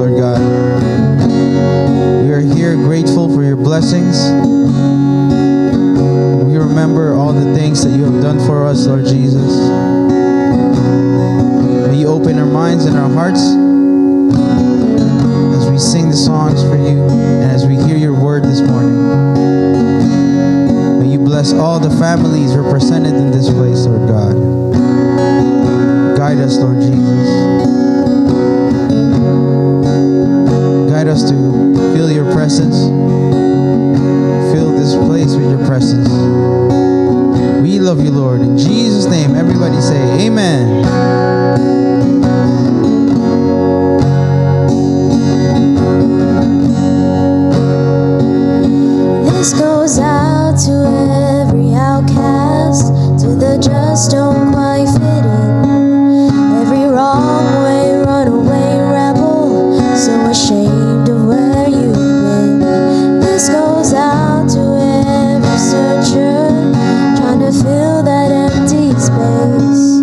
Lord God. We are here grateful for your blessings. We remember all the things that you have done for us, Lord Jesus. May you open our minds and our hearts as we sing the songs for you and as we hear your word this morning. May you bless all the families represented in this place, Lord God. Guide us, Lord Jesus. Guide us to feel your presence. Fill this place with your presence. We love you, Lord. In Jesus' name, everybody say amen. This goes out to every outcast, to the just don't quite fit in. Every wrong way, runaway rebel, so ashamed of where you've been. This goes out to every searcher, trying to fill that empty space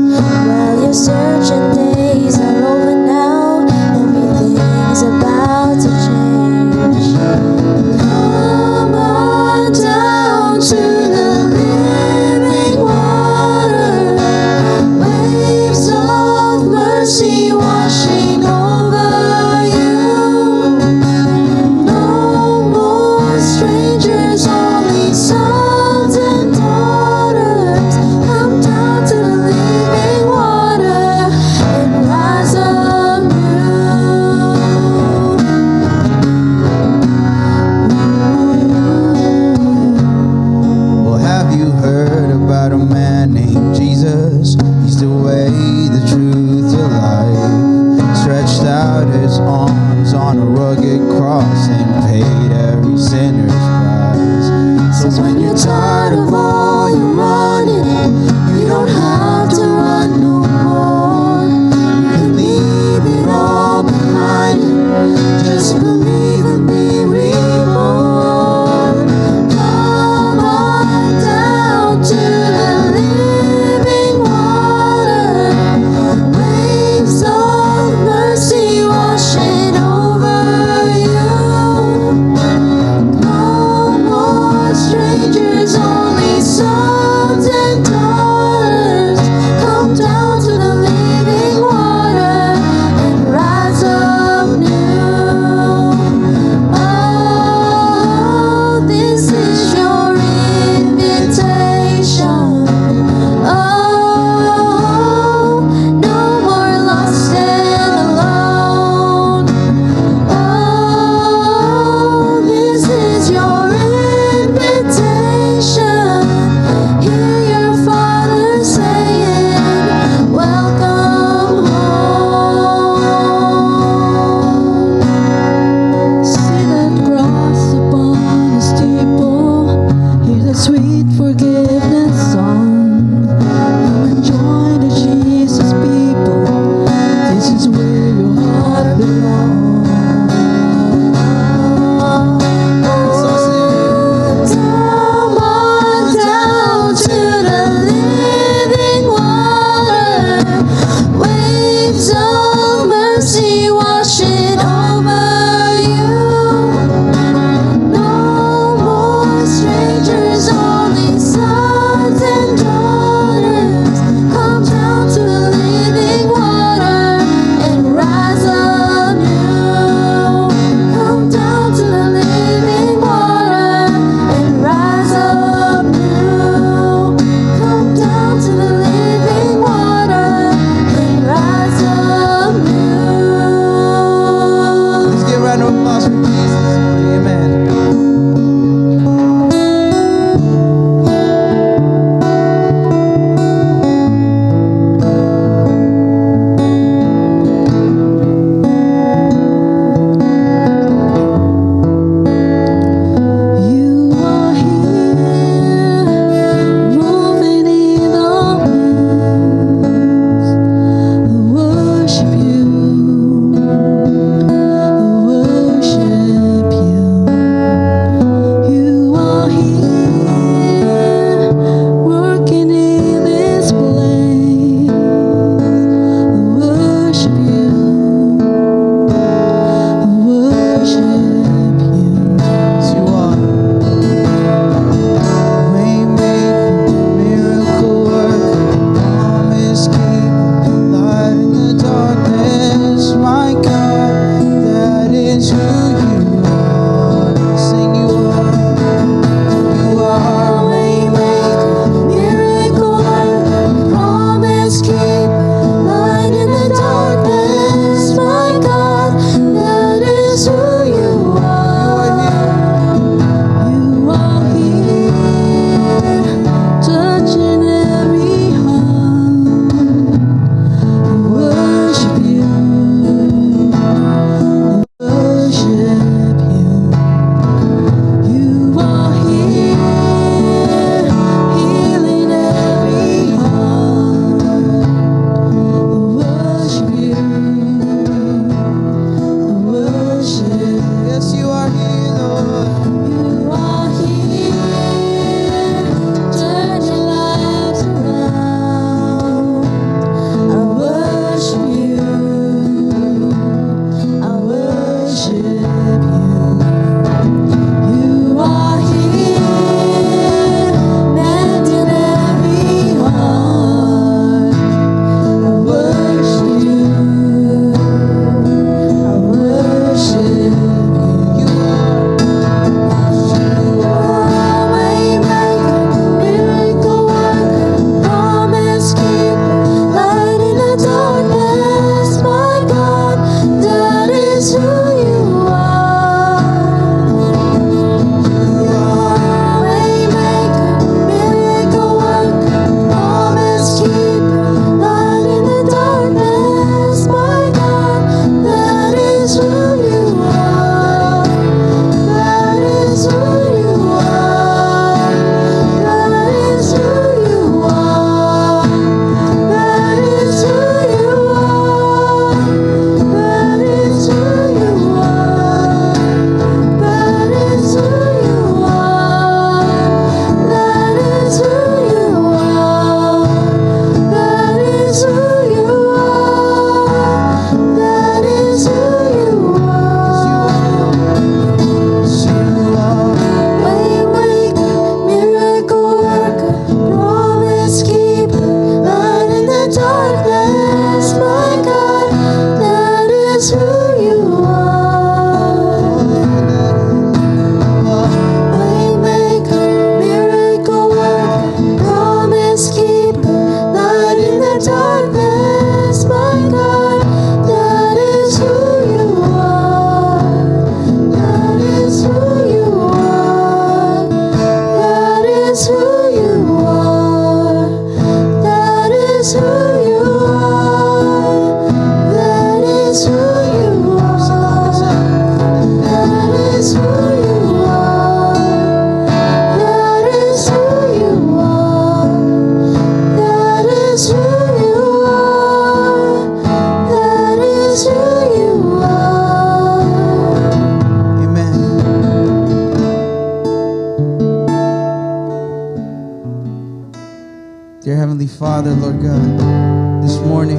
Father, Lord God, this morning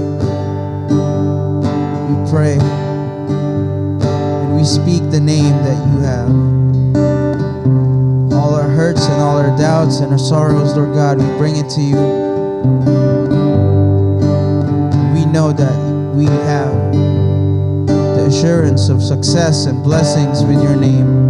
we pray and we speak the name that you have. All our hurts and all our doubts and our sorrows, Lord God, we bring it to you. We know that we have the assurance of success and blessings with your name.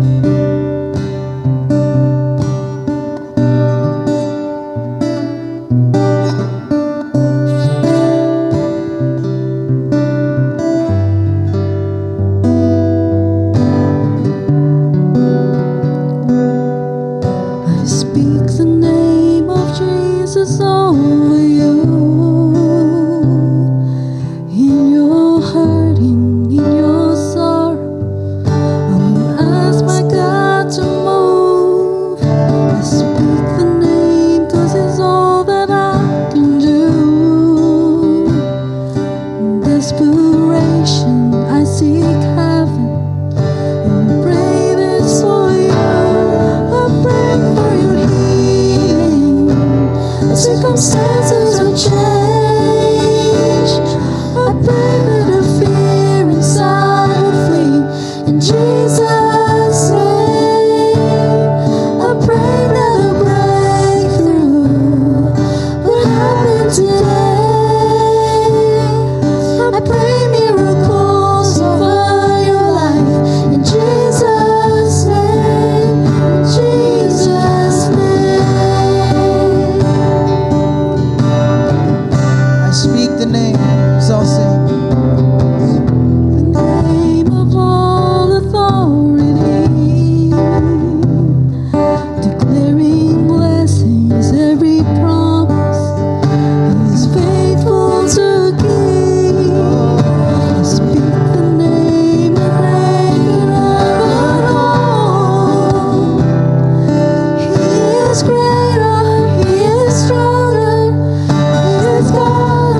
Circumstances will change. I pray that the fear inside will flee. In Jesus' name, I pray that a breakthrough will happen today. I pray miracles over your life. In Jesus' name, in Jesus' name. Speak the name, so I'll sing. The name of all authority, declaring blessings, every promise He's faithful to keep. I speak the name that can ever hold. He is greater, He is stronger, He is God.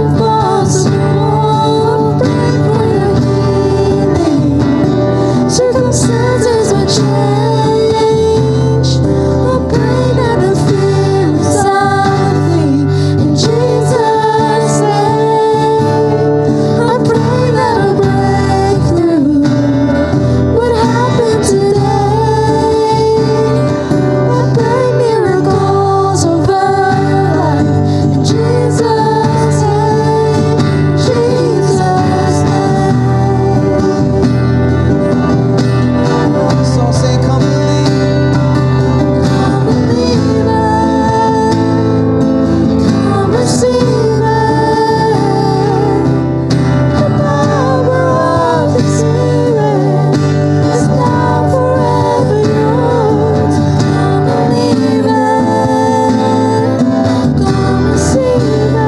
Circumstances will change. I pray that the fear inside will flee. In Jesus' name, I pray that a breakthrough would happen today. I pray miracles over your life. In Jesus' name, Jesus' name. So I'll say, come believe. Come believe it, come receive it. The power of the Spirit is now forever yours. Come believe it, come receive it.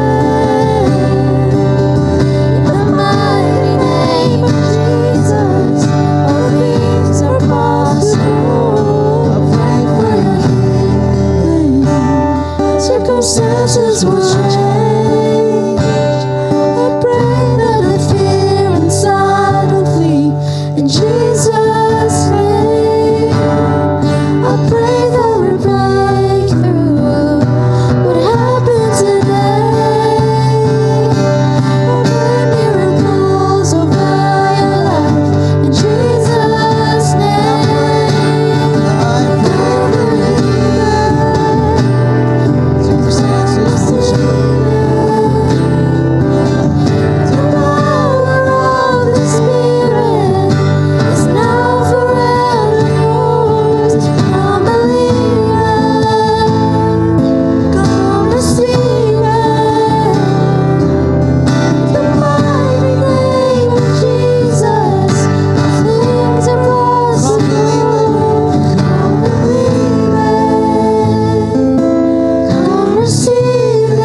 In the mighty name of Jesus, all things are possible. I pray for your healing. Circumstances will change. I pray that the fear inside will flee. In Jesus' name, I pray that a breakthrough would happen today. I pray miracles over your life. In Jesus' name, I believe it. Circumstances will change. The power of the Spirit is now forever yours. Come believe it, come receive it. The mighty name of Jesus, all things are possible. Come believe it, come receive it.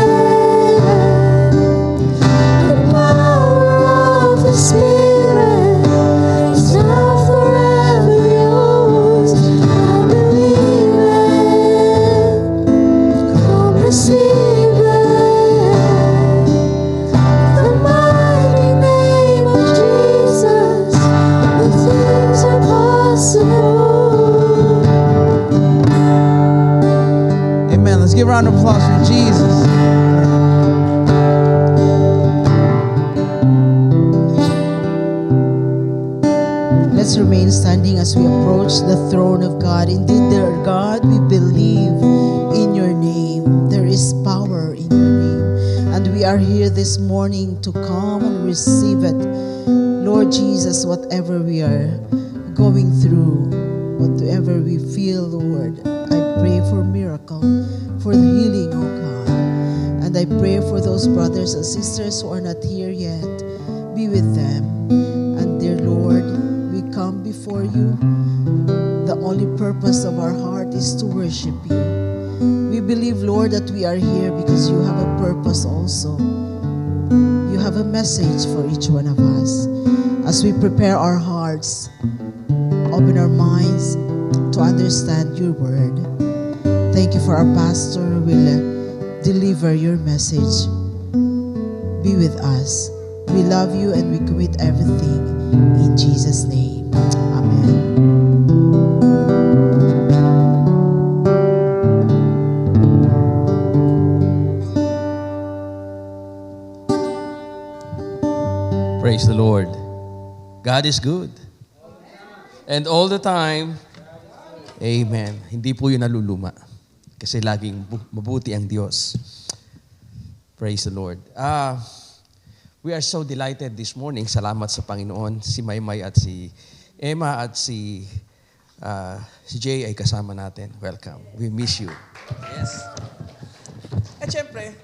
The power of the Spirit is now forever yours. Come believe it, come receive it. The mighty name of Jesus, all things are possible. Amen. Let's give a round of applause for Jesus. us remain standing as we approach the throne of God. Indeed, dear God, we believe in your name. There is power in your name. And we are here this morning to come and receive it. Lord Jesus, whatever we are going through, whatever we feel, Lord, I pray for miracle, for healing, oh God. And I pray for those brothers and sisters who are not here yet. Be with them. And dear Lord, we come before you. The only purpose of our heart is to worship you. We believe, Lord, that we are here because you have a purpose also. You have a message for each one of us. As we prepare our hearts, open our minds to understand your word. Thank you for our pastor who will deliver your message. Be with us. We love you and we commit everything in Jesus' name. Amen. Praise the Lord. God is good. And all the time, amen. Hindi po yun naluluma. Kasi laging mabuti ang Diyos. Praise the Lord. We are so delighted this morning. Salamat sa Panginoon. Si Maymay at si Emma at si Jay ay kasama natin. Welcome. We miss you. Yes. At syempre,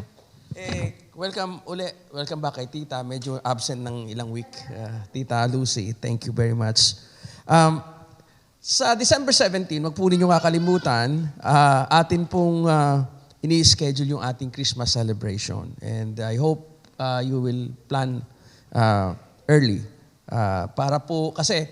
welcome uli. Welcome back kay Tita. Medyo absent ng ilang week. Tita Lucy, thank you very much. Sa December 17, wag po ninyong kakalimutan, atin pong ini-schedule yung ating Christmas celebration. And I hope you will plan early. Para po, kasi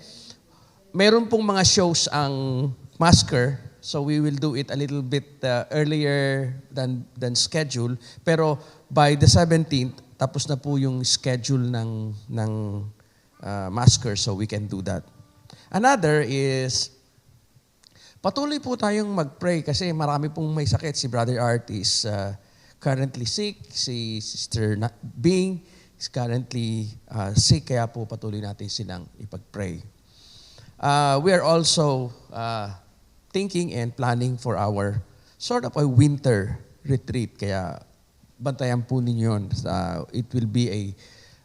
meron pong mga shows ang Masker, so we will do it a little bit earlier than schedule. Pero by the 17th, tapos na po yung schedule ng Masker, so we can do that. Another is, patuloy po tayong mag-pray kasi marami pong may sakit. Si Brother Art is currently sick. Si Sister Bing is currently sick. Kaya po patuloy natin silang ipag-pray. We are also thinking and planning for our sort of a winter retreat. Kaya bantayan po ninyo yun. It will be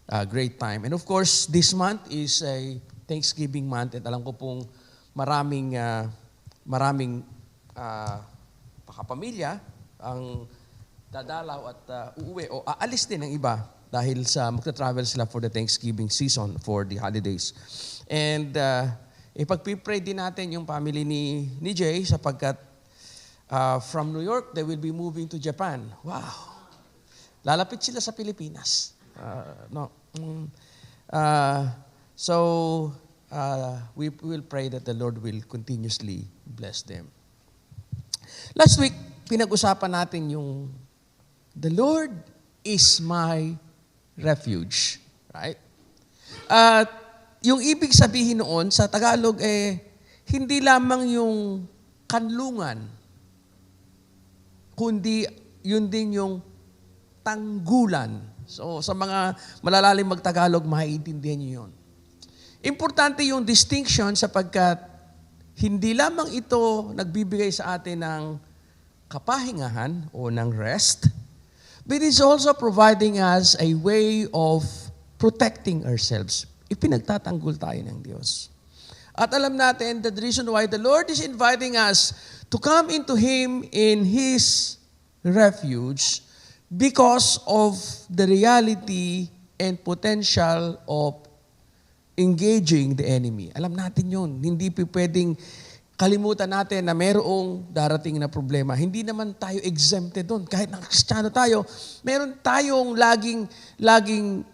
a great time. And of course, this month is a Thanksgiving month. At alam ko pong maraming pakapamilya ang dadalaw at uuwi o aalis din ng iba dahil sa magta-travel sila for the Thanksgiving season, for the holidays. And ipag-pray din natin yung family ni Jay sapagkat from New York, they will be moving to Japan. Wow! Lalapit sila sa Pilipinas. So we will pray that the Lord will continuously bless them. Last week, pinag-usapan natin yung the Lord is my refuge. Right? Yung ibig sabihin noon sa Tagalog hindi lamang yung kanlungan, kundi yun din yung tanggulan. So sa mga malalalim mag-Tagalog, maiintindihan niyo yun. Importante yung distinction sapagkat hindi lamang ito nagbibigay sa atin ng kapahingahan o ng rest, but it's also providing us a way of protecting ourselves. Ipinagtatanggol tayo ng Diyos. At alam natin that the reason why the Lord is inviting us to come into Him in His refuge because of the reality and potential of engaging the enemy. Alam natin yun. Hindi pwedeng kalimutan natin na mayroong darating na problema. Hindi naman tayo exempted doon. Kahit na Kristiyano tayo, meron tayong laging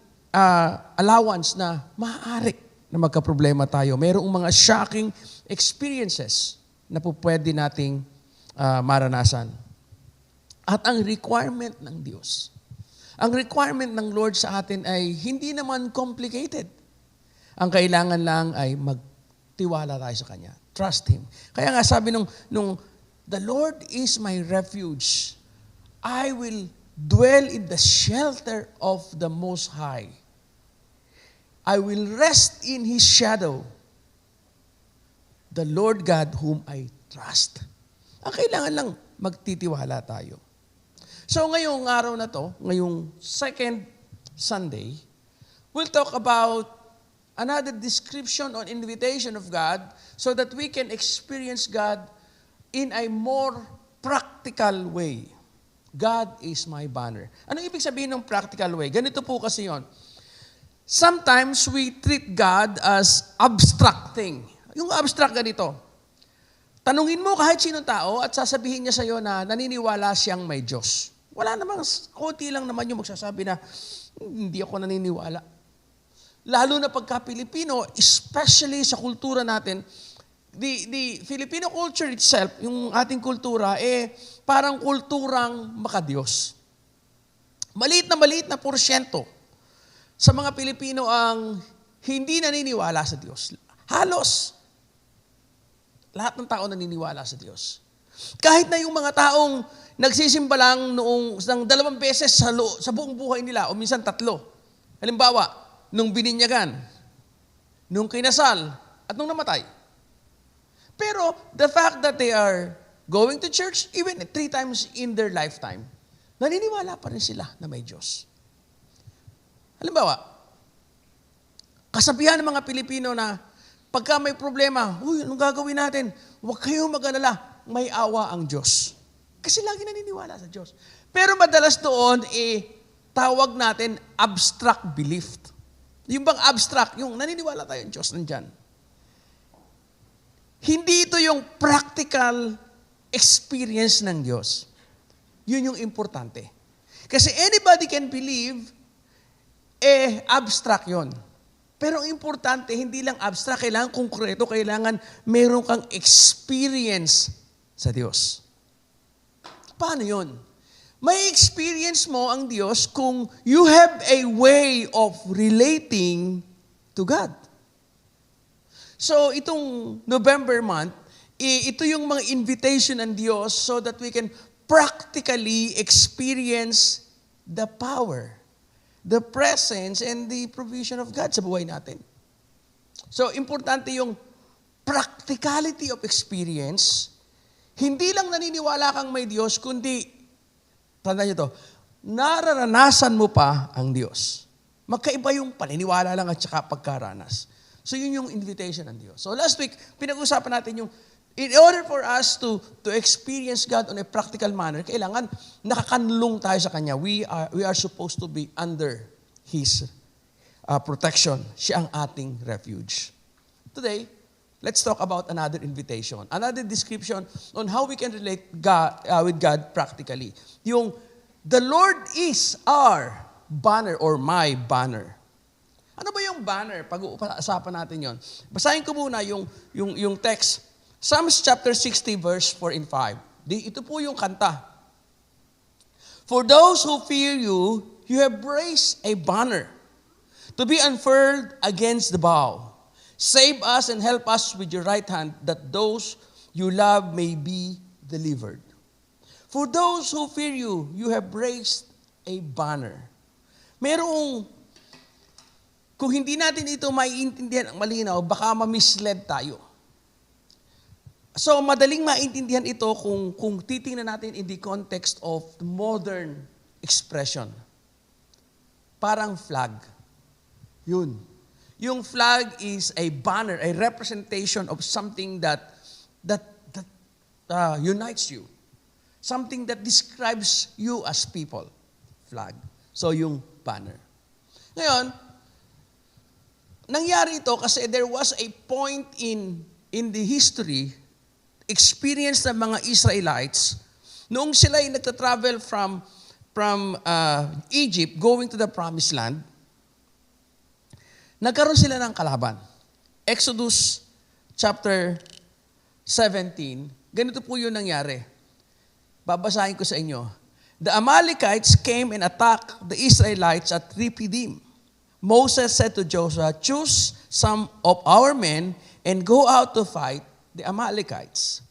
allowance na maaari na magka-problema tayo. Mayroong mga shocking experiences na po pwede nating maranasan. At ang requirement ng Diyos, ang requirement ng Lord sa atin ay hindi naman complicated. Ang kailangan lang ay magtiwala tayo sa Kanya. Trust Him. Kaya nga sabi nung the Lord is my refuge. I will dwell in the shelter of the Most High. I will rest in His shadow. the Lord God whom I trust. Ang kailangan lang magtitiwala tayo. So ngayong araw na to, ngayong second Sunday, we'll talk about another description on invitation of God so that we can experience God in a more practical way. God is my banner. Ano ibig sabihin ng practical way? Ganito po kasi yon. Sometimes we treat God as abstract thing. Yung abstract ganito. Tanungin mo kahit sinong tao at sasabihin niya sa iyo na naniniwala siyang may Diyos. Wala namang, konti lang naman yung magsasabi na, hindi ako naniniwala. Lalo na pagka Pilipino, especially sa kultura natin, the Filipino culture itself, yung ating kultura, parang kulturang makadiyos. Maliit na porsyento sa mga Pilipino ang hindi naniniwala sa Diyos. Halos, lahat ng tao naniniwala sa Diyos. Kahit na yung mga taong nagsisimba lang ng 2 beses sa buong buhay nila, o minsan 3. Halimbawa, nung bininyagan, nung kinasal, at nung namatay. Pero the fact that they are going to church even 3 times in their lifetime, naniniwala pa rin sila na may Diyos. Halimbawa, kasabihan ng mga Pilipino na pagka may problema, anong gagawin natin? Huwag kayong mag-alala, may awa ang Diyos. Kasi lagi naniniwala sa Diyos. Pero madalas doon, tawag natin abstract belief. Yung bang abstract, yung naniniwala tayo ang Diyos nandyan. Hindi ito yung practical experience ng Diyos. Yun yung importante. Kasi anybody can believe, abstract yon. Pero ang importante, hindi lang abstract, kailangan konkreto, kailangan meron kang experience sa Diyos. Paano yun? May experience mo ang Diyos kung you have a way of relating to God. So, itong November month, ito yung mga invitation ng Diyos so that we can practically experience the power, the presence, and the provision of God sa buhay natin. So, importante yung practicality of experience. Hindi lang naniniwala kang may Diyos, kundi, tandaan nyo to, nararanasan mo pa ang Diyos. Magkaiba yung paniniwala lang at saka pagkaranas. So, yun yung invitation ng Diyos. So, last week, pinag-usapan natin yung, in order for us to experience God on a practical manner, kailangan nakakanlong tayo sa Kanya. We are supposed to be under His protection. Siya ang ating refuge. Today, let's talk about another invitation, another description on how we can relate with God practically. Yung, the Lord is our banner or my banner. Ano ba yung banner? Pag-uusapan natin yon. Basahin ko muna yung text. Psalms chapter 60 verse 4 and 5. Ito po yung kanta. For those who fear you, you have raised a banner to be unfurled against the bow. Save us and help us with your right hand, that those you love may be delivered. For those who fear you, you have raised a banner. Kung hindi natin ito maiintindihan ang malinaw, baka ma-misled tayo. So, madaling maintindihan ito kung titingnan natin in the context of modern expression. Parang flag. Yun. Yung flag is a banner, a representation of something that unites you. Something that describes you as people. Flag. So, yung banner. Ngayon, nangyari ito kasi there was a point in the history, experience ng mga Israelites, noong sila ay nagta-travel from Egypt going to the Promised Land, nagkaroon sila ng kalaban. Exodus chapter 17, ganito po yun nangyari. Babasahin ko sa inyo. The Amalekites came and attacked the Israelites at Rephidim. Moses said to Joshua, choose some of our men and go out to fight the Amalekites.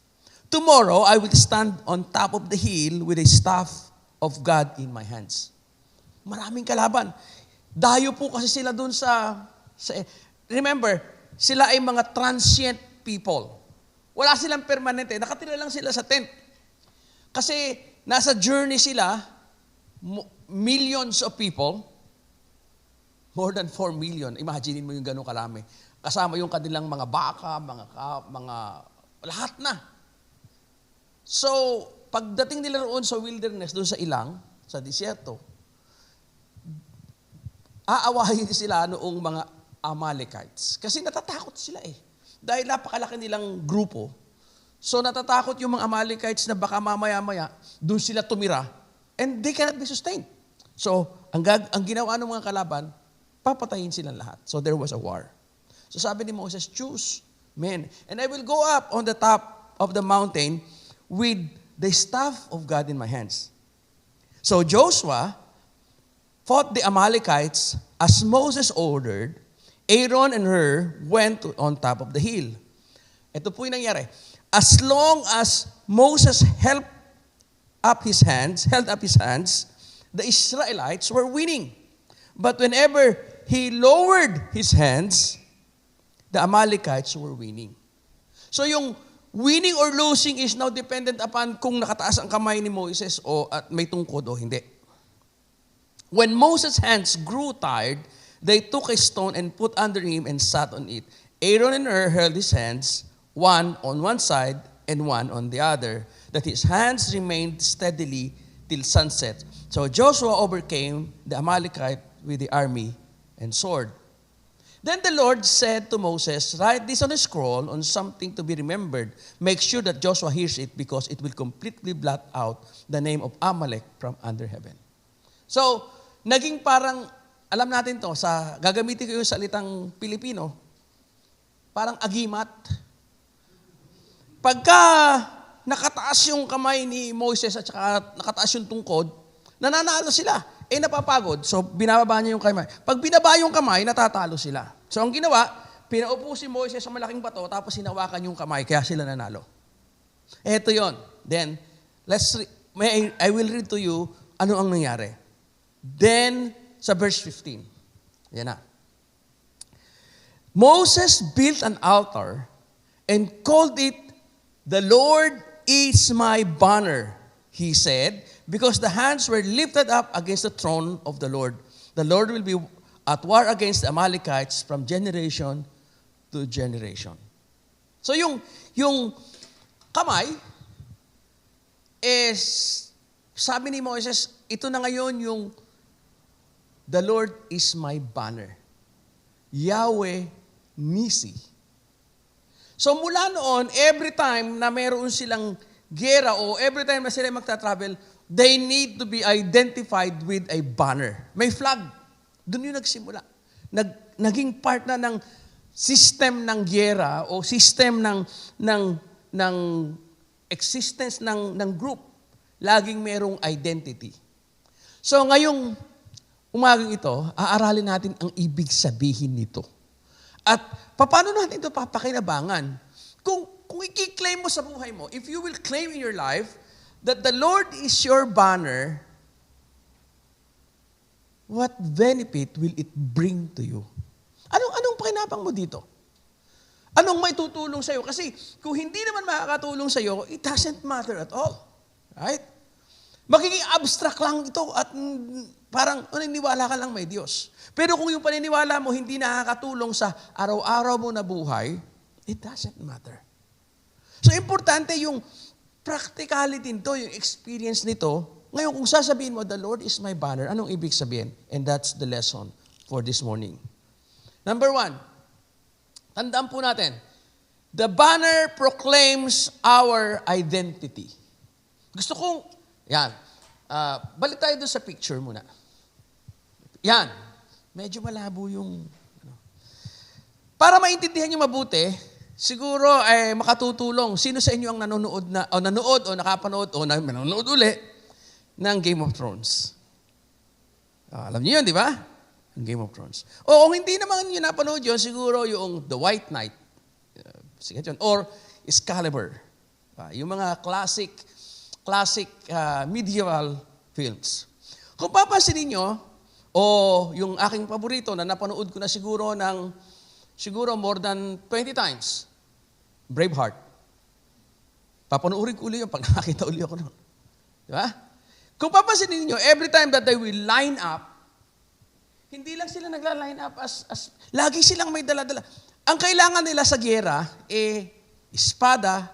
Tomorrow, I will stand on top of the hill with a staff of God in my hands. Maraming kalaban. Dayo po kasi sila dun sa remember, sila ay mga transient people. Wala silang permanente. Nakatira lang sila sa tent. Kasi nasa journey sila, millions of people, more than 4 million. Imaginin mo yung ganun kalami. Kasama yung kanilang mga baka, mga lahat na. So, pagdating nila roon sa wilderness, doon sa ilang, sa disyerto, aawahin sila noong mga Amalekites. Kasi natatakot sila eh. Dahil napakalaki nilang grupo. So natatakot yung mga Amalekites na baka mamaya-maya, doon sila tumira, and they cannot be sustained. So, ang ginawa ng mga kalaban, papatayin silang lahat. So there was a war. So sabi ni Moses, choose men, and I will go up on the top of the mountain with the staff of God in my hands. So Joshua fought the Amalekites as Moses ordered. Aaron and Hur went on top of the hill. Ito po yung nangyari. As long as Moses held up his hands, the Israelites were winning. But whenever he lowered his hands, the Amalekites were winning. So yung winning or losing is now dependent upon kung nakataas ang kamay ni Moses o at may tungkod o hindi. When Moses' hands grew tired, they took a stone and put under him and sat on it. Aaron and Hur held his hands, one on one side and one on the other, that his hands remained steadily till sunset. So Joshua overcame the Amalekite with the army and sword. Then the Lord said to Moses, write this on a scroll on something to be remembered. Make sure that Joshua hears it because it will completely blot out the name of Amalek from under heaven. So, naging parang, alam natin to, gagamitin ko yung salitang Pilipino, parang agimat. Pagka nakataas yung kamay ni Moses at saka nakataas yung tungkod, nananalo sila. Napapagod. So, binababa niya yung kamay. Pag binaba yung kamay, natatalo sila. So, ang ginawa, pinaupo si Moses sa malaking bato, tapos hinawakan yung kamay, kaya sila nanalo. Ito yon. Then, I will read to you ano ang nangyari. Then, sa verse 15. Yan na. Moses built an altar and called it, "The Lord is my banner," he said, because the hands were lifted up against the throne of the Lord. The Lord will be at war against the Amalekites from generation to generation. So yung kamay is, sabi ni Moses, ito na ngayon yung the Lord is my banner. Yahweh Nisi. So mula noon, every time na meron silang gera o every time na sila magta-travel, they need to be identified with a banner. May flag. Doon yung nagsimula. Naging part na ng system ng gera o system ng existence ng group. Laging merong identity. So ngayong umagang ito, aaralin natin ang ibig sabihin nito. At paano natin ito papakinabangan? Kung i-claim mo sa buhay mo, if you will claim in your life that the Lord is your banner, what benefit will it bring to you? Anong pakinabang mo dito? Anong may tutulong sa'yo? Kasi kung hindi naman makakatulong sa'yo, it doesn't matter at all. Right? Magiging abstract lang ito at parang naniniwala ka lang may Diyos. Pero kung yung paniniwala mo hindi nakakatulong sa araw-araw mo na buhay, it doesn't matter. So importante yung practicality nito, yung experience nito. Ngayon kung sasabihin mo, the Lord is my banner, anong ibig sabihin? And that's the lesson for this morning. Number 1, tandaan po natin, the banner proclaims our identity. Gusto kong, balik tayo doon sa picture muna. Yan. Medyo malabo yung... Para maintindihan nyo mabuti, siguro makatutulong. Sino sa inyo ang nanonood o nakapanood o nanonood uli ng Game of Thrones? Alam niyo yun, di ba? Ang Game of Thrones. O kung hindi naman nyo napanood yun, siguro yung The White Knight. Sikat yun. Or Excalibur. Yung mga classic medieval films. Kung papansin niyo, yung aking paborito na napanood ko na siguro more than 20 times, Braveheart. Papanoorin ko ulit yun pag nakakita ulit ako nun. Di ba? Kung papansinin niyo, every time that they will line up, hindi lang sila nagla-line up as lagi silang may dala-dala. Ang kailangan nila sa giyera, espada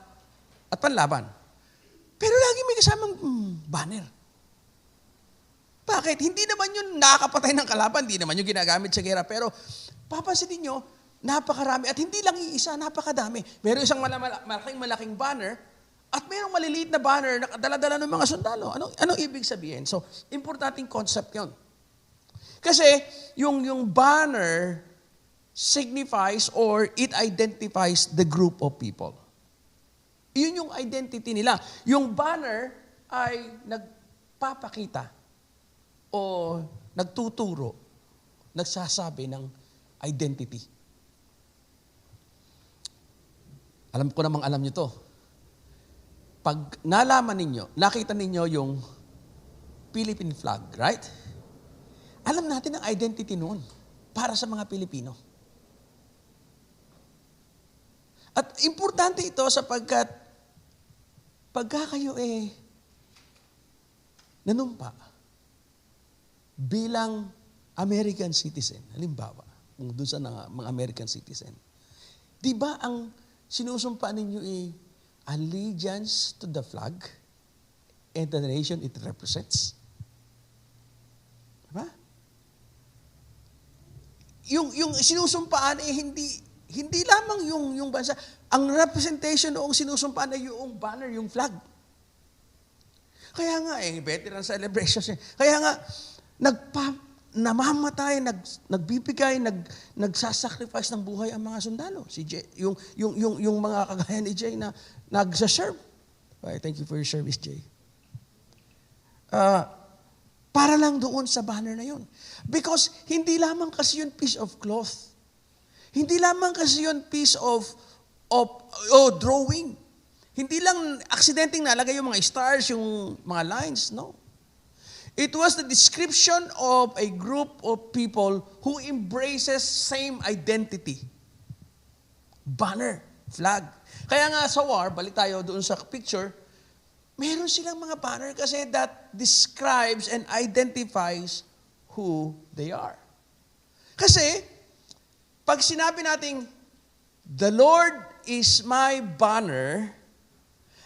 at panlaban. Pero lagi may kasamang banner. Bakit? Hindi naman yun nakakapatay ng kalaban, hindi naman yung ginagamit sa giyera. Pero papansinin niyo, napakarami. At hindi lang iisa, napakadami. Meron isang malaking banner, at mayroong maliliit na banner na dala-dala ng mga sundalo. Anong ibig sabihin? So, importanteng concept yun. Kasi, yung banner signifies or it identifies the group of people. Yun yung identity nila. Yung banner ay nagpapakita o nagtuturo, nagsasabi ng identity. Alam ko namang alam nyo to. Pag nalaman ninyo, nakita ninyo yung Philippine flag, right? Alam natin ang identity noon para sa mga Pilipino. At importante ito sapagkat pagka kayo nanumpa bilang American citizen, halimbawa, kung doon sa mga American citizen, di ba ang sinusumpa ninyo allegiance to the flag and the nation it represents? Diba? Yung sinusumpaan hindi lamang yung bansa. Ang representation noong sinusumpaan ay yung banner, yung flag. Kaya nga veteran celebrations. Kaya nga namamatay, nagbibigay, nagsasacrifice ng buhay ang mga sundalo. Si Jay, yung mga kagaya ni Jay na nagsaserve. Thank you for your service, Jay. Para lang doon sa banner na yun. Because hindi lamang kasi yun piece of cloth. Hindi lamang kasi yun piece of drawing. Hindi lang aksidenteng nalagay yung mga stars, yung mga lines. No. It was the description of a group of people who embraces same identity. Banner, flag. Kaya nga sa war, balik tayo doon sa picture, meron silang mga banner kasi that describes and identifies who they are. Kasi, pag sinabi nating, the Lord is my banner,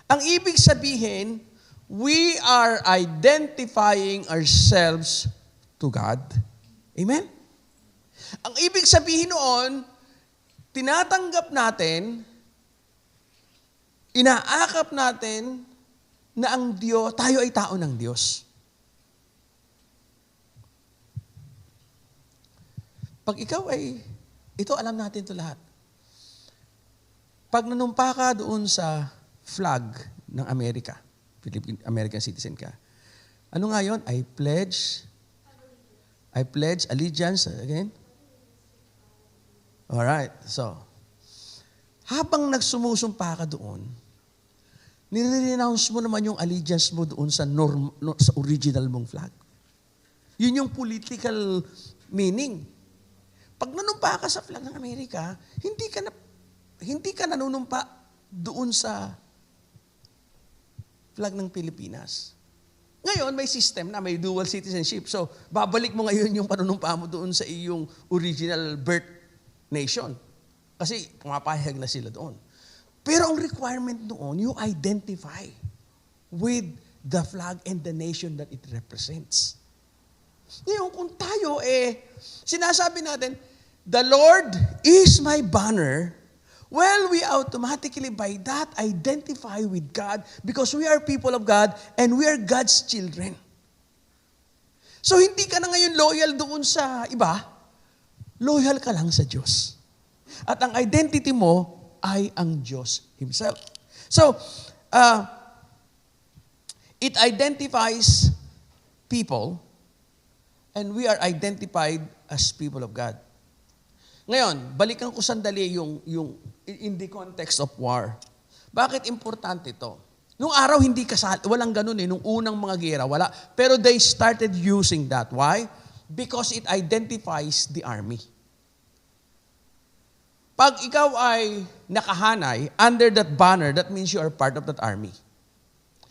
ang ibig sabihin, we are identifying ourselves to God. Amen? Ang ibig sabihin noon, tinatanggap natin, inaakap natin na ang Diyos, tayo ay tao ng Diyos. Pag ikaw ito alam natin ito lahat. Pag nanumpa ka doon sa flag ng Amerika, American citizen ka, ano nga yun? I pledge allegiance, again? Alright, so, habang nagsumusumpa ka doon, nire-renounce mo naman yung allegiance mo doon sa original mong flag. Yun yung political meaning. Pag nanumpa ka sa flag ng Amerika, hindi ka nanunumpa doon sa flag ng Pilipinas. Ngayon, may system na may dual citizenship. So, babalik mo ngayon yung panunumpa mo doon sa iyong original birth nation. Kasi pumapahayag na sila doon. Pero ang requirement noon, you identify with the flag and the nation that it represents. Ngayon, kung tayo sinasabi natin, the Lord is my banner, well, we automatically by that identify with God because we are people of God and we are God's children. So, hindi ka na ngayon loyal doon sa iba, loyal ka lang sa Diyos. At ang identity mo ay ang Diyos Himself. So, it identifies people and we are identified as people of God. Ngayon, balikan ko sandali yung in the context of war. Bakit importante ito? Nung araw, hindi walang ganun Nung unang mga giyera, wala. Pero they started using that. Why? Because it identifies the army. Pag ikaw ay nakahanay under that banner, that means you are part of that army.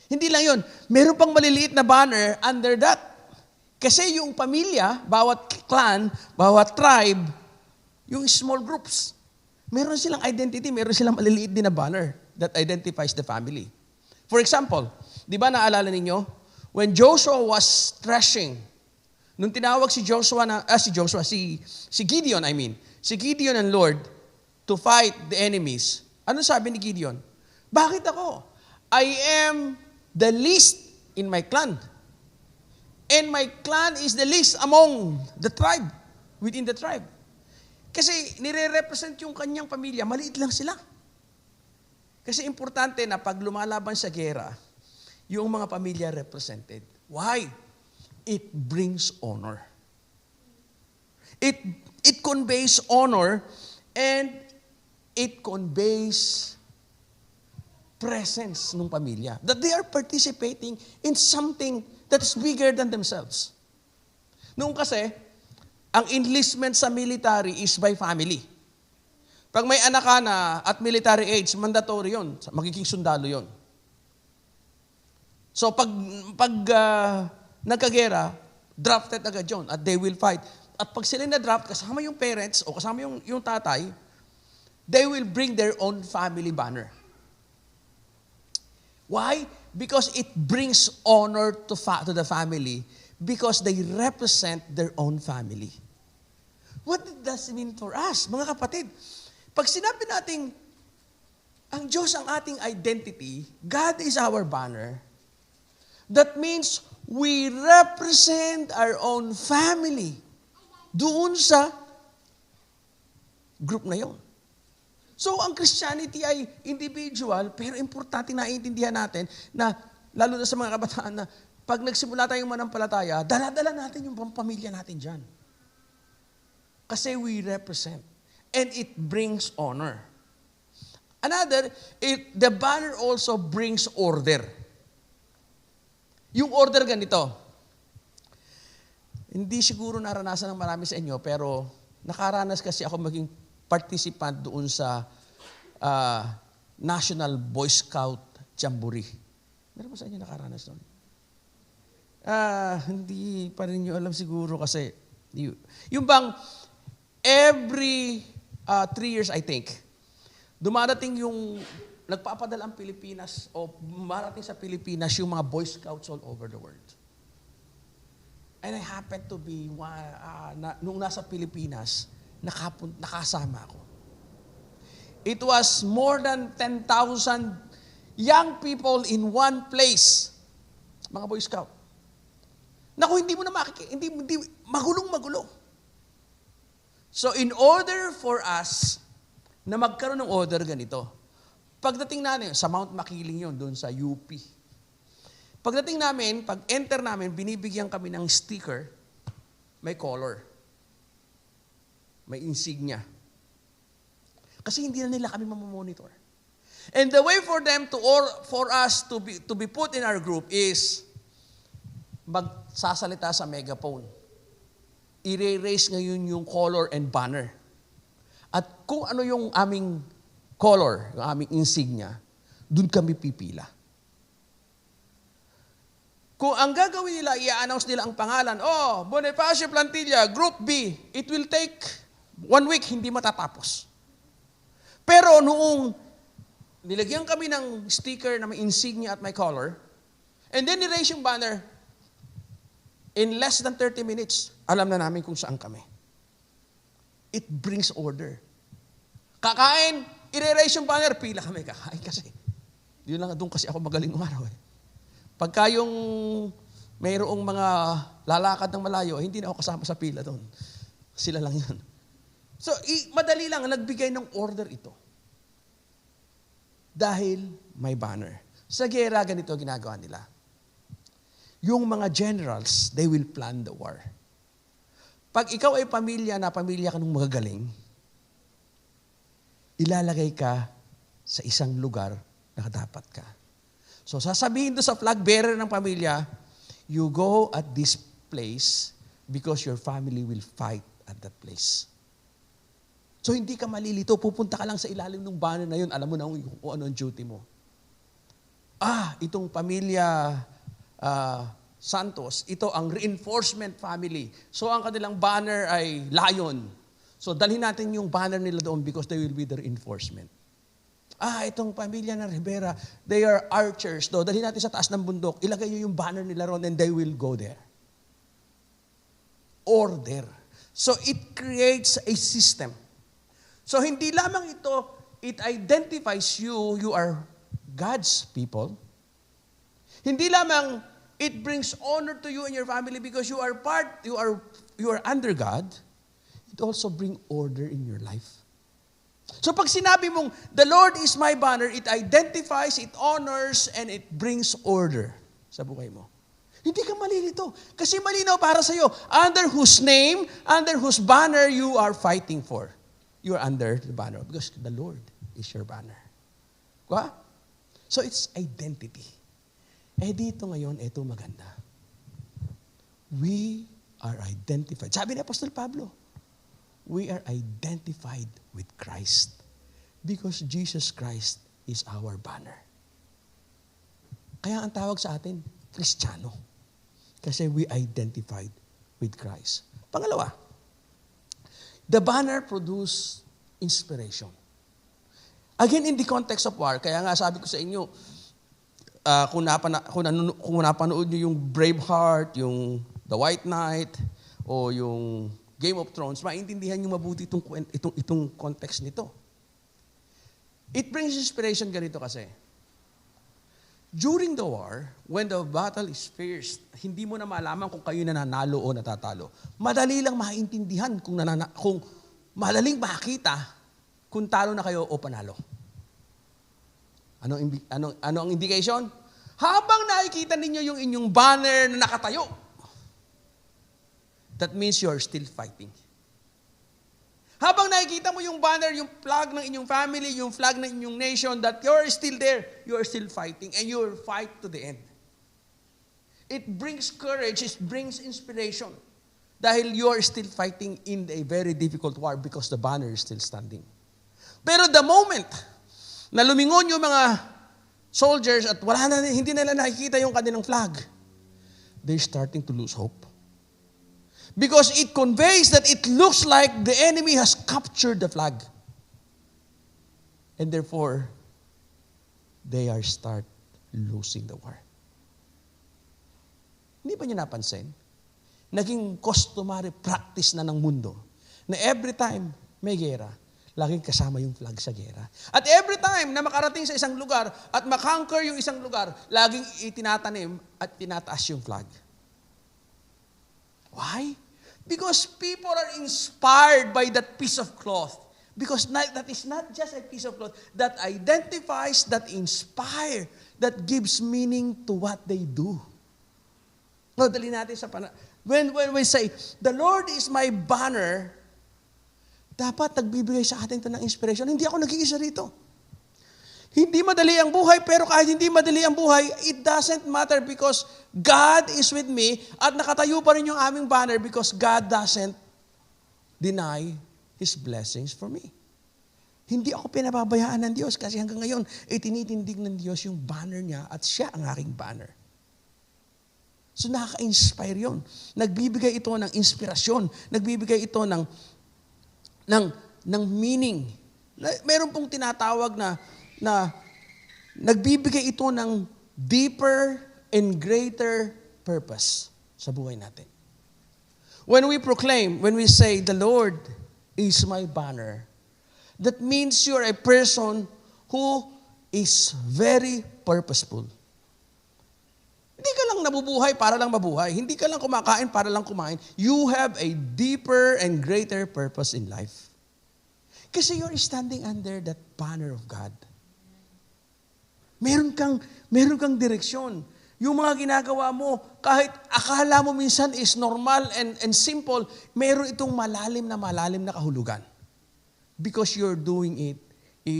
Hindi lang yun. Meron pang maliliit na banner under that. Kasi yung pamilya, bawat clan, bawat tribe, yung small groups, meron silang identity, meron silang maliliit din na banner that identifies the family. For example, di ba naalala ninyo? When Joshua was threshing, nung tinawag si Gideon, si Gideon and Lord, to fight the enemies, ano sabi ni Gideon? Bakit ako? I am the least in my clan. And my clan is the least among the tribe, within the tribe. Kasi nire-represent yung kanyang pamilya, maliit lang sila. Kasi importante na pag lumalaban sa gera, yung mga pamilya represented. Why? It brings honor. It conveys honor and it conveys presence ng pamilya. That they are participating in something that is bigger than themselves. Noong kasi, ang enlistment sa military is by family. Pag may anak ka na at military age, mandatory yon, magiging sundalo yon. So pag nagkagera, drafted agad yon at they will fight. At pag sila na-draft, kasama yung parents o kasama yung tatay, they will bring their own family banner. Why? Because it brings honor to the family because they represent their own family. What does it mean for us, mga kapatid? Pag sinabi natin, ang Diyos ang ating identity, God is our banner, that means we represent our own family doon sa group na yon. So, ang Christianity ay individual, pero importante na naiintindihan natin na, lalo na sa mga kabataan na, pag nagsimula tayong manampalataya, dala-dala natin yung pamilya natin dyan. Kasi we represent. And it brings honor. Another, the banner also brings order. Yung order ganito. Hindi siguro naranasan ng marami sa inyo, pero nakaranas kasi ako maging participant doon sa National Boy Scout Jamboree. Meron ba sa inyo nakaranas doon? Hindi pa rin nyo alam siguro kasi yung bang every 3 years I think, dumarating yung nagpapadala ang Pilipinas o marating sa Pilipinas yung mga Boy Scouts all over the world. And I happened to be, nung nasa Pilipinas, nakasama ako. It was more than 10,000 young people in one place. Mga Boy Scout. Naku, hindi mo na hindi magulong-magulo. So in order for us na magkaroon ng order ganito, pagdating namin, sa Mount Makiling yun, doon sa UP. Pagdating namin, pag-enter namin, binibigyan kami ng sticker, may color, may insignia. Kasi hindi na nila kami mamamonitor. And the way for them for us to be put in our group is magsasalita sa megaphone. I-raise ngayon yung color and banner. At kung ano yung aming color, yung aming insignia, dun kami pipila. Kung ang gagawin nila, i-announce nila ang pangalan, Bonifacio Plantilla, Group B, it will take 1 week, hindi matatapos. Pero noong nilagyan kami ng sticker na may insignia at may color, and then ni-raise yung banner, in less than 30 minutes, alam na namin kung saan kami. It brings order. Kakain, i-raise yung banner, pila kami kakain kasi. Yun lang, doon kasi ako magaling umaraw eh. Pagka yung mayroong mga lalakad ng malayo, hindi na ako kasama sa pila doon. Sila lang yun. So, madali lang, nagbigay ng order ito. Dahil may banner. Sa gera, ganito ginagawa nila. Yung mga generals, they will plan the war. Pag ikaw ay pamilya ka ng magagaling, ilalagay ka sa isang lugar na dapat ka. So sasabihin doon sa flag bearer ng pamilya, you go at this place because your family will fight at that place. So hindi ka malilito, pupunta ka lang sa ilalim ng banner na yun, alam mo na kung ano ang duty mo. Itong pamilya Santos, ito ang reinforcement family. So ang kanilang banner ay lion. So dalhin natin yung banner nila doon because they will be the reinforcement. Itong pamilya ng Rivera, they are archers. Dalhin natin sa taas ng bundok, ilagay nyo yung banner nila ron and they will go there. Order. So it creates a system. So hindi lamang ito, it identifies you are God's people. Hindi lamang it brings honor to you and your family because you are under God. It also brings order in your life. So pag sinabi mong, the Lord is my banner, it identifies, it honors, and it brings order sa buhay mo. Hindi ka malilito. Kasi malinaw para sa'yo, under whose name, under whose banner you are fighting for. You are under the banner because the Lord is your banner. Diba? So it's identity. Dito ngayon, ito maganda. We are identified. Sabi ni Apostol Pablo, we are identified with Christ because Jesus Christ is our banner. Kaya ang tawag sa atin, Kristiyano. Kasi we identified with Christ. Pangalawa, the banner produce inspiration. Again, in the context of war, kaya nga sabi ko sa inyo, kung napanood nyo yung Braveheart, yung The White Knight, o yung Game of Thrones, maintindihan nyo mabuti itong context nito. It brings inspiration ganito kasi. During the war, when the battle is fierce, hindi mo na malaman kung kayo nananalo o natatalo. Madali lang maintindihan kung madaling makita kung talo na kayo o panalo. Ano ang indication? Habang nakikita ninyo yung inyong banner na nakatayo, that means you are still fighting. Habang nakikita mo yung banner, yung flag ng inyong family, yung flag ng inyong nation, that you are still there, you are still fighting, and you will fight to the end. It brings courage, it brings inspiration. Dahil you are still fighting in a very difficult war because the banner is still standing. Pero the moment na lumingon yung mga soldiers at hindi nila nakikita yung kanilang flag, they're starting to lose hope. Because it conveys that it looks like the enemy has captured the flag. And therefore, they start losing the war. Hindi ba niyo napansin? Naging customary practice na ng mundo na every time may gera, laging kasama yung flag sa gera. At every time na makarating sa isang lugar at makonquer yung isang lugar, laging itinatanim at tinataas yung flag. Why? Because people are inspired by that piece of cloth. Because that is not just a piece of cloth that identifies, that inspires, that gives meaning to what they do. No, dali natin sa when we say, the Lord is my banner, dapat nagbibigay sa atin ito ng inspiration. Hindi ako nag-iisa rito. Hindi madali ang buhay, pero kahit hindi madali ang buhay, it doesn't matter because God is with me at nakatayo pa rin yung aming banner because God doesn't deny His blessings for me. Hindi ako pinababayaan ng Diyos kasi hanggang ngayon, tinitindig ng Diyos yung banner niya at siya ang aking banner. So nakaka-inspire yun. Nagbibigay ito ng inspirasyon. Nagbibigay ito ng meaning. Meron pong tinatawag na nagbibigay ito ng deeper and greater purpose sa buhay natin. When we proclaim, when we say, the Lord is my banner, that means you're a person who is very purposeful. Hindi ka lang nabubuhay para lang mabuhay. Hindi ka lang kumakain para lang kumain. You have a deeper and greater purpose in life. Kasi you're standing under that banner of God. Meron kang direksyon. Yung mga ginagawa mo, kahit akala mo minsan is normal and simple, meron itong malalim na kahulugan. Because you're doing it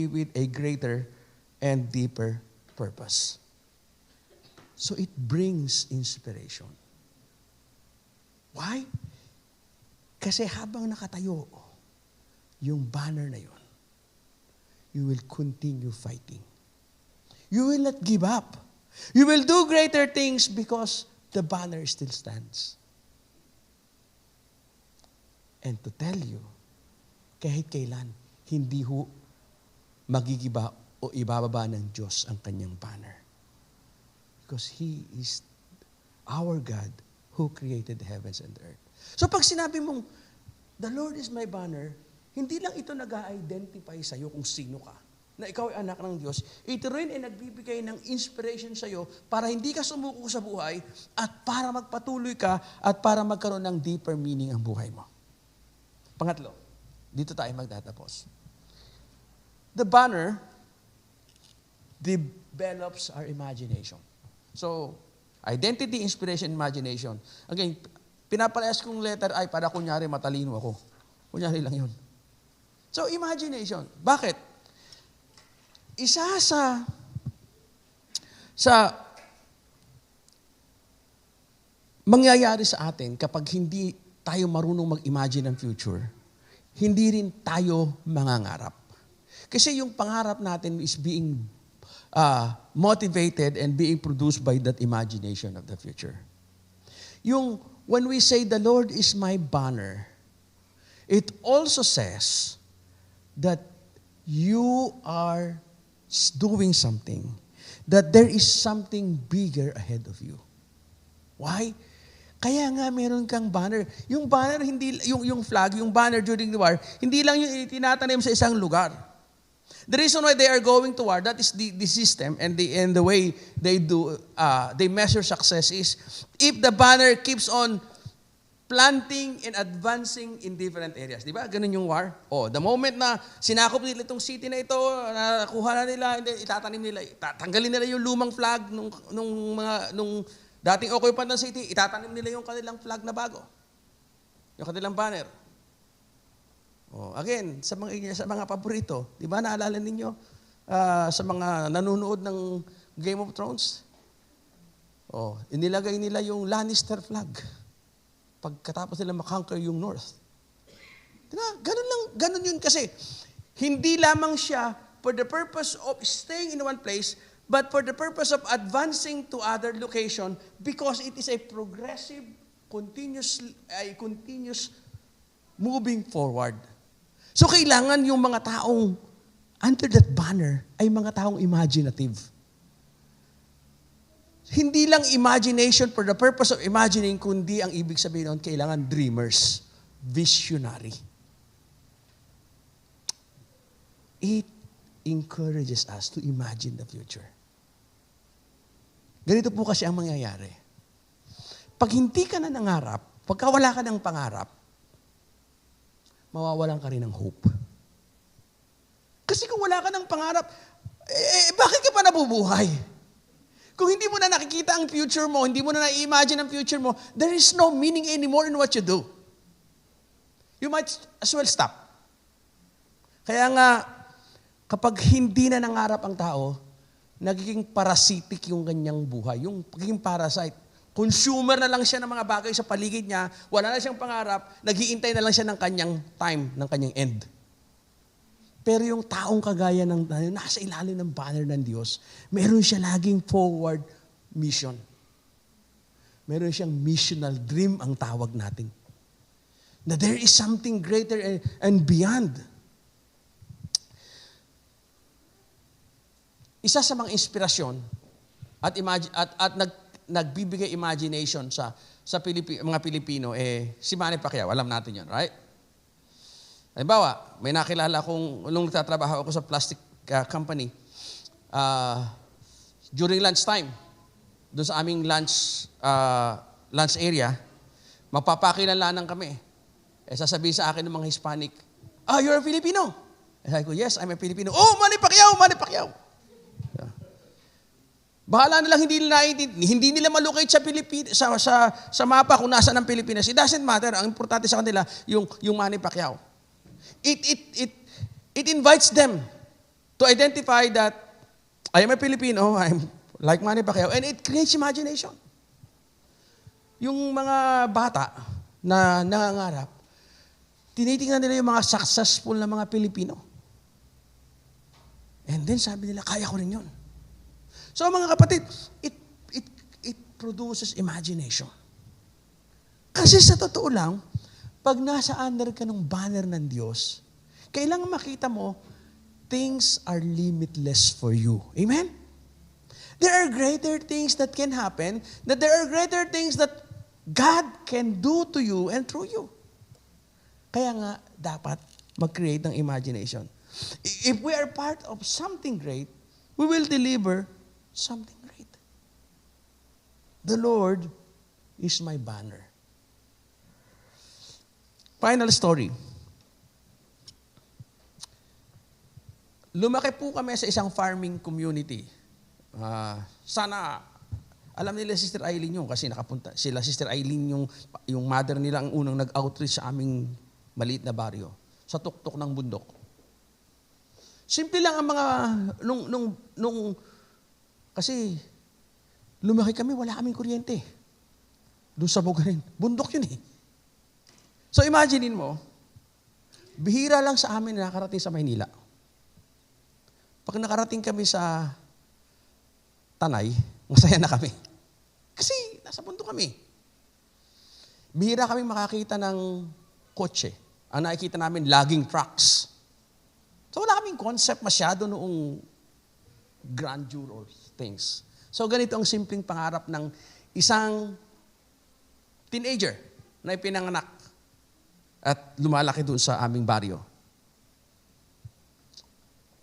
with a greater and deeper purpose. So it brings inspiration. Why? Kasi habang nakatayo, yung banner na yun, you will continue fighting. You will not give up. You will do greater things because the banner still stands. And to tell you, kahit kailan, hindi ho magigiba o ibababa ng Diyos ang kanyang banner. Because He is our God who created the heavens and the earth. So pag sinabi mong, the Lord is my banner, hindi lang ito nag-identify sa'yo kung sino ka, na ikaw ay anak ng Diyos. Ito rin ay nagbibigay ng inspiration sa'yo para hindi ka sumuko sa buhay at para magpatuloy ka at para magkaroon ng deeper meaning ang buhay mo. Pangatlo, dito tayo magtatapos. The banner develops our imagination. So, identity, inspiration, imagination. Again, pinapalayas kong letter I para kunyari matalino ako. Kunyari lang yun. So, imagination. Bakit? Isa sa mangyayari sa atin kapag hindi tayo marunong mag-imagine ng future, hindi rin tayo mangangarap. Kasi yung pangarap natin is being motivated and being produced by that imagination of the future. When we say, the Lord is my banner, it also says that you are doing something, that there is something bigger ahead of you. Why? Kaya nga meron kang banner. Yung banner, hindi, yung flag, yung banner during the war, hindi lang yung itinatanim sa isang lugar. The reason why they are going to war, that is the system and the way they do, they measure success is, if the banner keeps on planting and advancing in different areas. Di ba? Ganun yung war. The moment na sinakop nila itong city na ito, nakuha na nila, itatanim nila, tanggalin nila yung lumang flag nung dating occupant ng city, itatanim nila yung kanilang flag na bago. Yung kanilang banner. Again, sa mga paborito, di ba naalala ninyo sa mga nanonood ng Game of Thrones? Inilagay nila yung Lannister flag pagkatapos nila makonquer yung North. Diba? Ganun yun kasi. Hindi lamang siya for the purpose of staying in one place, but for the purpose of advancing to other location because it is a progressive, continuous moving forward. So kailangan yung mga taong under that banner ay mga taong imaginative. Hindi lang imagination for the purpose of imagining, kundi ang ibig sabihin nun, kailangan dreamers, visionary. It encourages us to imagine the future. Ganito po kasi ang mangyayari. Pag hindi ka na nangarap, pagka wala ka ng pangarap, mawawalan ka rin ng hope. Kasi kung wala ka ng pangarap, bakit ka pa nabubuhay? Kung hindi mo na nakikita ang future mo, hindi mo na na-imagine ang future mo, there is no meaning anymore in what you do. You might as well stop. Kaya nga, kapag hindi na nangarap ang tao, nagiging parasitic yung kanyang buhay. Yung pagiging parasite. Consumer na lang siya ng mga bagay sa paligid niya, wala na siyang pangarap, naghihintay na lang siya ng kanyang time, ng kanyang end. Pero yung taong kagaya ng nasa ilalim ng banner ng Diyos, meron siya laging forward mission. Meron siyang missional dream ang tawag natin. Na there is something greater and beyond. Isa sa mga inspirasyon at nagbibigay imagination sa mga Pilipino, si Manny Pacquiao, alam natin yan, right? Halimbawa, may nakilala akong, nung nagtatrabaho ako sa plastic company, during lunch time, doon sa aming lunch area, magpapakilanlanan kami. Sasabihin sa akin ng mga Hispanic, you're a Filipino? Sabi ko, yes, I'm a Filipino. Oh, Manny Pacquiao, Manny Pacquiao. Bahala na lang hindi nila malocate sa Pilipinas sa mapa kung nasaan ang Pilipinas. It doesn't matter. Ang importante sa kanila yung Manny Pacquiao. It invites them to identify that I am a Filipino, I'm like Manny Pacquiao, and it creates imagination. Yung mga bata na nangangarap, Tinitingnan nila yung mga successful na mga Pilipino. And then sabi nila, kaya ko rin yun. So mga kapatid, it produces imagination. Kasi sa totoo lang, pag nasa under ka ng banner ng Diyos, kailangan makita mo, things are limitless for you. Amen? There are greater things that can happen, that there are greater things that God can do to you and through you. Kaya nga, dapat mag-create ng imagination. If we are part of something great, we will deliver something great. The Lord is my banner. Final story. Lumaki po kami sa isang farming community. Sana, alam nila Sister Eileen yun kasi nakapunta. Sila Sister Eileen yung mother nila ang unang nag-outreach sa aming maliit na baryo. Sa tuktok ng bundok. Simple lang ang mga, kasi lumaki kami, wala kaming kuryente. Doon sa Bugarin. Bundok yun eh. So imaginein mo, bihira lang sa amin na nakarating sa Maynila. Pag nakarating kami sa Tanay, masaya na kami. Kasi nasa bundok kami. Bihira kami makakita ng kotse. Ang nakikita namin, logging trucks. So wala kaming concept masyado noong grandeur or things. So ganito ang simpleng pangarap ng isang teenager na ipinanganak at lumalaki doon sa aming baryo.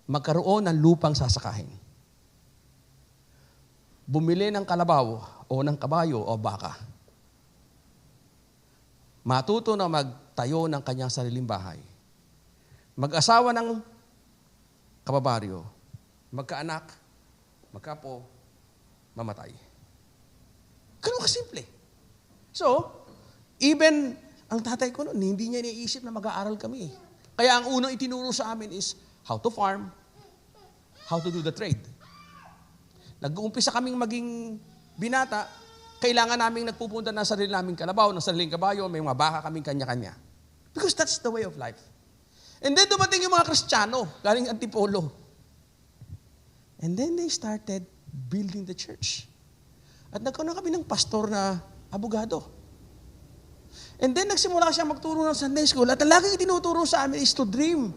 Magkaroon ng lupang sasakahin. Bumili ng kalabaw o ng kabayo o baka. Matuto na magtayo ng kanyang sariling bahay. Mag-asawa ng kababaryo. Magkaanak, magkapo, mamatay. Ganun kasimple. So, even ang tatay ko noon, hindi niya iniisip na mag-aaral kami. Kaya ang unang itinuro sa amin is how to farm, how to do the trade. Nag-uumpisa kaming maging binata, kailangan naming nagpupunta ng sarili naming kalabaw, ng sariling kabayo, may mga baka kaming kanya-kanya. Because that's the way of life. And then dumating yung mga Kristiyano, galing Antipolo. And then they started building the church. At nagkaroon kami ng pastor na abogado. And then nagsimula siya magturo ng Sunday school at ang laging tinuturo sa amin is to dream.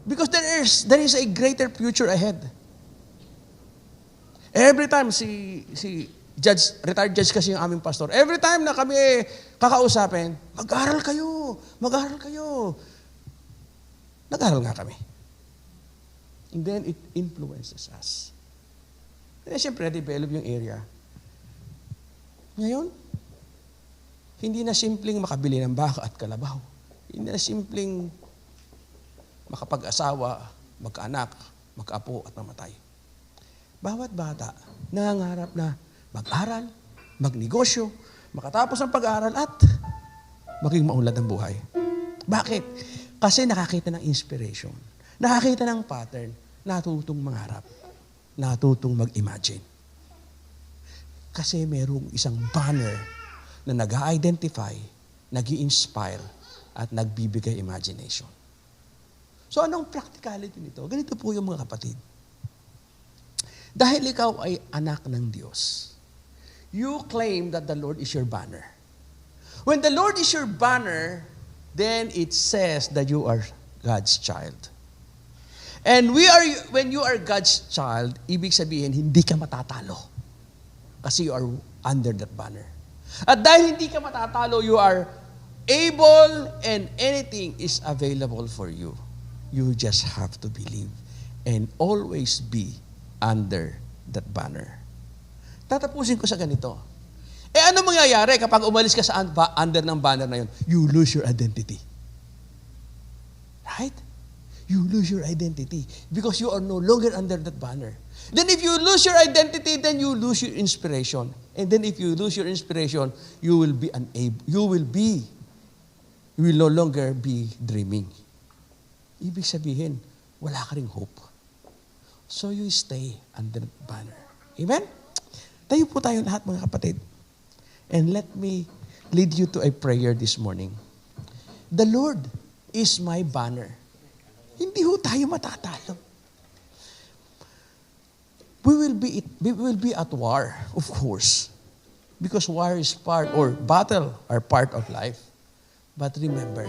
Because there is a greater future ahead. Every time retired judge kasi yung aming pastor, every time na kami kakausapin, mag-aral kayo. Nag-aral nga kami. And then it influences us. And siyempre, develop yung area. Ngayon, hindi na simpleng makabili ng baka at kalabaw. Hindi na simpleng makapag-asawa, magkaanak, mag-apo at mamatay. Bawat bata nangangarap na mag-aral, magnegosyo, makatapos ng pag-aaral at maging maunlad ang buhay. Bakit? Kasi nakakita ng inspiration, nakakita ng pattern, natutong mangarap, natutong mag-imagine. Kasi merong isang banner na nag-identify, nag-i-inspire, at nagbibigay imagination. So anong practicality nito? Ganito po yung mga kapatid. Dahil ikaw ay anak ng Diyos, you claim that the Lord is your banner. When the Lord is your banner, then it says that you are God's child. And when you are God's child, ibig sabihin, hindi ka matatalo. Kasi you are under that banner. At dahil hindi ka matatalo, you are able and anything is available for you. You just have to believe and always be under that banner. Tatapusin ko sa ganito. Ano mangyayari kapag umalis ka sa under ng banner na yun? You lose your identity. Right? You lose your identity because you are no longer under that banner. Then if you lose your identity, then you lose your inspiration. And then if you lose your inspiration, you will be unable. You will no longer be dreaming. Ibig sabihin, wala ka ring hope. So you stay under the banner. Amen? Tayo po tayo lahat mga kapatid. And let me lead you to a prayer this morning. The Lord is my banner. Hindi ho tayo matatalo. We will be at war, of course. Because war is battle are part of life. But remember,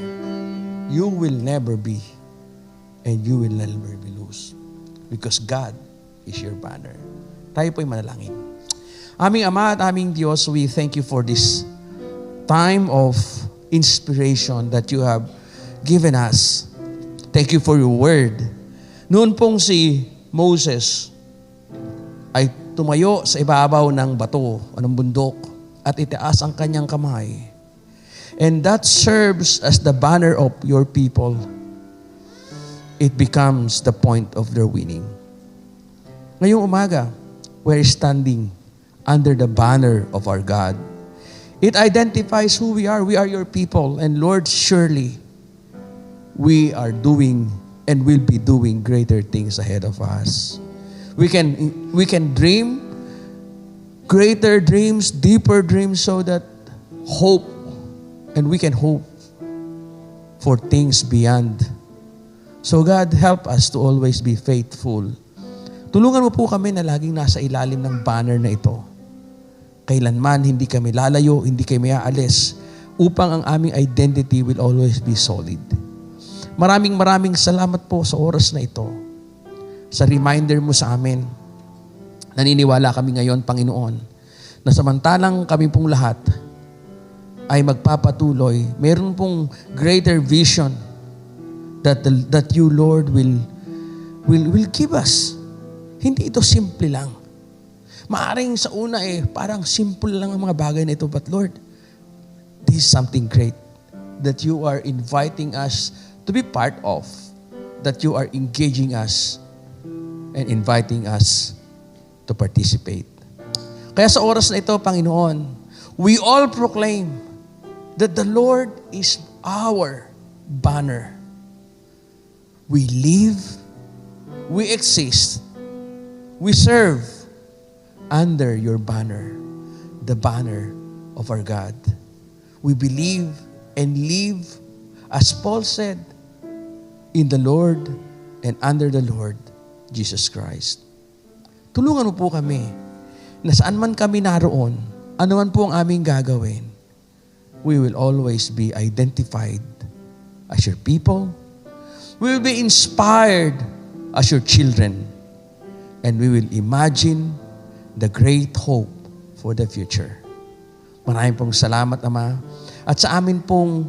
you will never be and you will never be lose. Because God is your banner. Tayo po'y manalangin. Aming Ama at aming Diyos, we thank you for this time of inspiration that you have given us. Thank you for your word. Noon pong si Moses ay tumayo sa ibabaw ng bato o ng bundok at itaas ang kanyang kamay. And that serves as the banner of your people. It becomes the point of their winning. Ngayong umaga, we're standing under the banner of our God. It identifies who we are. We are your people. And Lord, surely, we are doing and will be doing greater things ahead of us. We can dream greater dreams, deeper dreams, so that hope, and we can hope for things beyond. So God, help us to always be faithful. Tulungan mo po kami na laging nasa ilalim ng banner na ito. Kailanman hindi kami lalayo, hindi kami aalis, upang ang aming identity will always be solid. Maraming salamat po sa oras na ito. Sa reminder mo sa amin. Naniniwala kami ngayon, Panginoon, na samantalang kami pong lahat ay magpapatuloy, meron pong greater vision that you, Lord, will give us. Hindi ito simple lang. Maaring sa una parang simple lang ang mga bagay na ito, but Lord, this is something great that you are inviting us to be part of, that you are engaging us and inviting us to participate. Kaya sa oras na ito, Panginoon, we all proclaim that the Lord is our banner. We live, we exist, we serve under your banner, the banner of our God. We believe and live, as Paul said, in the Lord and under the Lord Jesus Christ. Tulungan mo po kami na saan man kami naroon, ano man po ang aming gagawin, we will always be identified as your people. We will be inspired as your children. And we will imagine the great hope for the future. Maraming pong salamat, Ama. At sa amin pong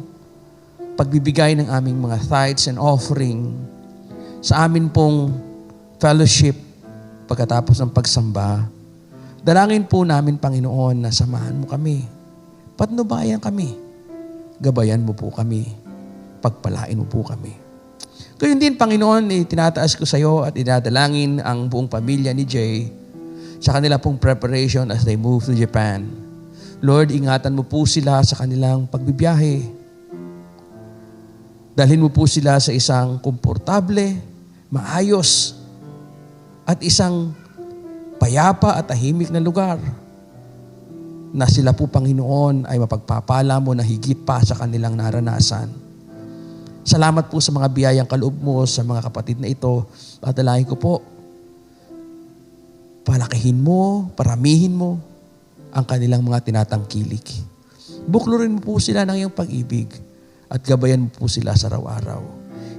pagbibigay ng aming mga tithes and offering, sa amin pong fellowship pagkatapos ng pagsamba, dalangin po namin, Panginoon, na samahan mo kami. Patnubayan kami. Gabayan mo po kami. Pagpalain mo po kami. Gayun din, Panginoon, tinataas ko sa iyo at idadalangin ang buong pamilya ni Jay sa kanila pong preparation as they move to Japan. Lord, ingatan mo po sila sa kanilang pagbibiyahe. Dalhin mo po sila sa isang komportable, maayos, at isang payapa at tahimik na lugar na sila po, Panginoon, ay mapagpapala mo na higit pa sa kanilang naranasan. Salamat po sa mga biyayang kaloob mo sa mga kapatid na ito. At dalangin ko po, palakihin mo, paramihin mo ang kanilang mga tinatangkilik. Buklurin mo po sila ng iyong pag-ibig at gabayan mo po sila sa araw-araw.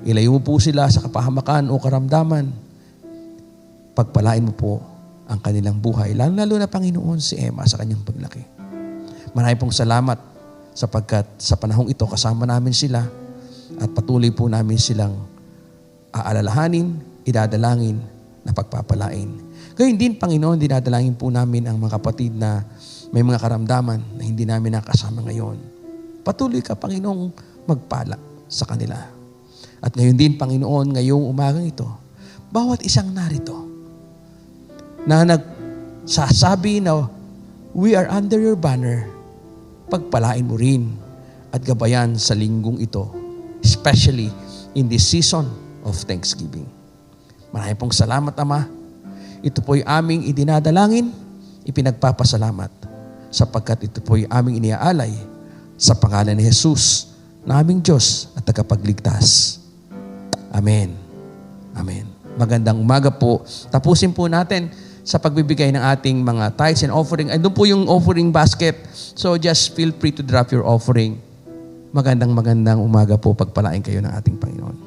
Ilayo mo po sila sa kapahamakan o karamdaman. Pagpalain mo po ang kanilang buhay. Lalo na, Panginoon, si Emma sa kanyang paglaki. Maraming pong salamat sapagkat sa panahong ito kasama namin sila at patuloy po namin silang aalalahanin, idadalangin na pagpapalain. Gayun din, Panginoon, dinadalangin po namin ang mga kapatid na may mga karamdaman na hindi namin nakasama ngayon. Patuloy ka, Panginoong, magpala sa kanila. At ngayon din, Panginoon, ngayong umagang ito, bawat isang narito na nagsasabi na we are under your banner, pagpalain mo rin at gabayan sa linggong ito, especially in this season of Thanksgiving. Maraming pong salamat, Ama. Ito po'y aming idinadalangin, ipinagpapasalamat, sapagkat ito po'y aming iniaalay sa pangalan ni Jesus naming Diyos at tagapagligtas. Amen. Amen. Magandang umaga po. Tapusin po natin sa pagbibigay ng ating mga tithes and offering. Andun po yung offering basket. So just feel free to drop your offering. Magandang umaga po. Pagpalain kayo ng ating Panginoon.